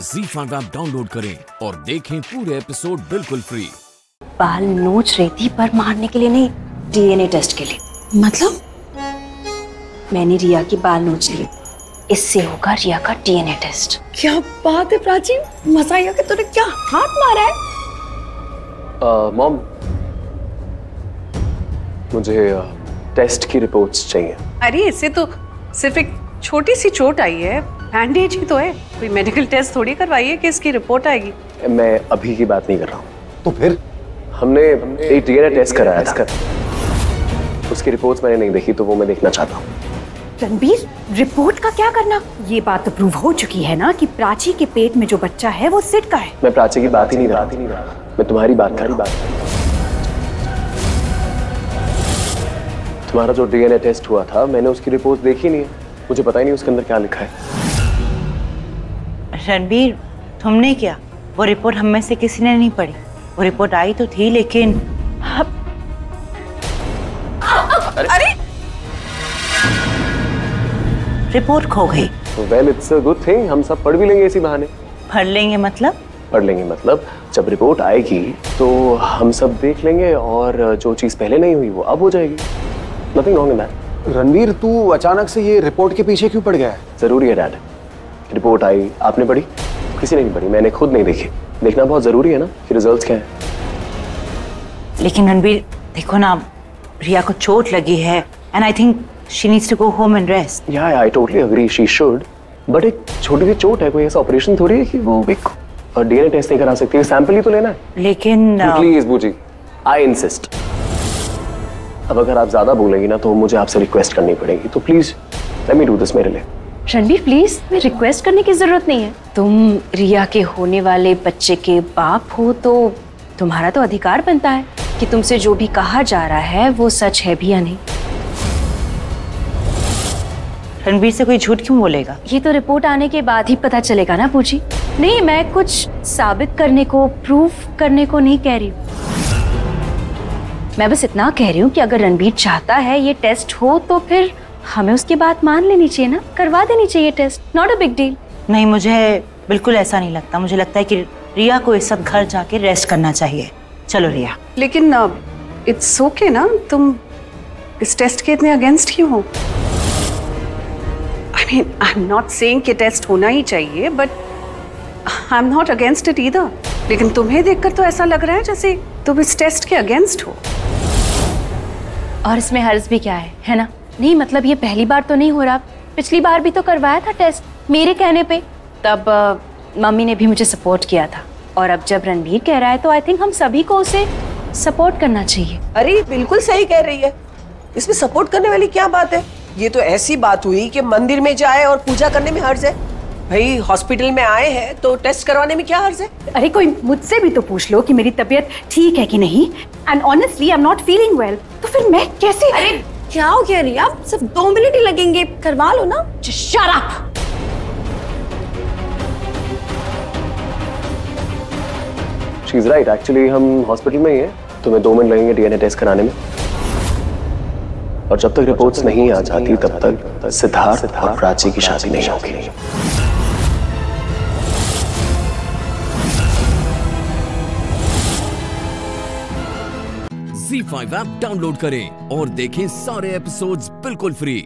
ZEE5 app download करें और देखें पूरे एपिसोड बिल्कुल फ्री। बाल नोच रही थी पर मारने के लिए नहीं, डीएनए टेस्ट के लिए। मतलब? मैंने रिया की बाल नोच ली, इससे होगा रिया का डीएनए टेस्ट। क्या बात है प्राची, मजा आया कि तूने क्या हाथ मारा है? मॉम, मुझे टेस्ट की रिपोर्ट्स चाहिए। अरे इससे तो सिर्फ एक छोटी सी चोट आई है, बैंडेज ही तो है, कोई मेडिकल टेस्ट थोड़ी करवाइए कि इसकी रिपोर्ट आएगी। मैं अभी की बात नहीं कर रहा हूँ। तो फिर हमने एक डीएनए टेस्ट कराया था, उसकी रिपोर्ट्स मैंने नहीं देखी तो वो मैं देखना चाहता हूँ। रणबीर, रिपोर्ट का क्या करना? ये बात तो प्रूव हो चुकी है ना कि प्राची के पेट में जो बच्चा है वो सिड का है। मैं प्राची की बात ही नहीं रहा, मैं तुम्हारी बात कर रहा हूँ। तुम्हारा जो डीएनए टेस्ट हुआ था, मैंने उसकी रिपोर्ट देखी नहीं है, मुझे पता ही नहीं उसके अंदर क्या लिखा है। रणबीर, तुमने क्या? वो रिपोर्ट हम में से किसी ने नहीं पढ़ी। वो रिपोर्ट आई तो थी लेकिन अरे रिपोर्ट खो गई। Well, it's a good thing, हम सब पढ़ भी लेंगे इसी बहाने। पढ़ लेंगे मतलब? पढ़ लेंगे मतलब जब रिपोर्ट आएगी तो हम सब देख लेंगे और जो चीज पहले नहीं हुई वो अब हो जाएगी। Nothing wrong in that. Ranveer, तू अचानक से ये रिपोर्ट के पीछे क्यों पड़ गया है? जरूरी है डैड। रिपोर्ट आई, आपने पढ़ी? किसी ने नहीं पढ़ी, मैंने खुद नहीं देखी। देखना बहुत जरूरी है ना कि रिजल्ट्स क्या है। लेकिन रणबीर देखो ना, रिया को चोट लगी है and I think she needs to go home and rest. Yeah I totally agree, she should, but एक छोटी सी चोट है, कोई ऐसा ऑपरेशन थोड़ी है कि वो एक डीएनए टेस्ट नहीं करा सकती, सैंपल ही तो लेना है। लेकिन प्लीज बूजी, आई इंसिस्ट। अब अगर आप ज्यादा बोलेंगी ना तो मुझे आपसे रिक्वेस्ट करनी पड़ेगी, तो please let me do this मेरे लिए। रणबीर प्लीज, मैं रिक्वेस्ट करने की जरूरत नहीं है। तुम रिया के होने वाले बच्चे के बाप हो तो तुम्हारा तो अधिकार बनता है कि तुमसे जो भी कहा जा रहा है वो सच है भी या नहीं। रणबीर से कोई झूठ क्यों बोलेगा? ये तो रिपोर्ट आने के बाद ही पता चलेगा ना पूछी। नहीं, मैं कुछ साबित करने को, प्रूफ करने को नहीं कह रही हूँ। मैं बस इतना कह रही हूँ कि अगर रणबीर चाहता है ये टेस्ट हो तो फिर हमें उसकी बात मान लेनी चाहिए ना, करवा देनी चाहिए test. Not a big deal. नहीं, मुझे बिल्कुल ऐसा नहीं लगता। मुझे लगता है कि रिया को इस वक्त घर जाके रेस्ट करना चाहिए। चलो रिया। लेकिन इट्स ओके ना, तुम इस टेस्ट के इतने अगेंस्ट क्यों हो? I mean, I am not saying कि टेस्ट होना ही चाहिए, but I am not against it either. लेकिन तुम्हें देखकर तो ऐसा लग रहा है जैसे तुम इस टेस्ट के अगेंस्ट हो। और इसमें हर्ज भी क्या है ना? नहीं मतलब ये पहली बार तो नहीं हो रहा, पिछली बार भी तो करवाया था टेस्ट मेरे कहने पे, तब मम्मी ने भी मुझे सपोर्ट किया था। और अब जब रणबीर कह रहा है तो आई थिंक हम सभी को उसे सपोर्ट करना चाहिए। अरे बिल्कुल सही कह रही है, इसमें सपोर्ट करने वाली क्या बात है? ये तो ऐसी बात हुई कि मंदिर में जाए और पूजा करने में हर्ज है। भाई हॉस्पिटल में आए हैं तो टेस्ट करवाने में क्या हर्ज है? अरे कोई मुझसे भी तो पूछ लो कि मेरी तबीयत ठीक है कि नहीं। And honestly I am not feeling well, तो फिर मैं कैसे? अरे क्या हो गया रिया, सिर्फ 2 मिनट ही लगेंगे, करवा लो ना। Shut up. She is right, actually हम हॉस्पिटल में ही हैं, तुम्हें 2 मिनट लगेंगे डीएनए टेस्ट कराने में। और जब तक रिपोर्ट्स नहीं आ जाती तब तक सिद्धार्थ और प्राची की शादी नहीं होगी। ZEE5 ऐप डाउनलोड करें और देखें सारे एपिसोड्स बिल्कुल फ्री।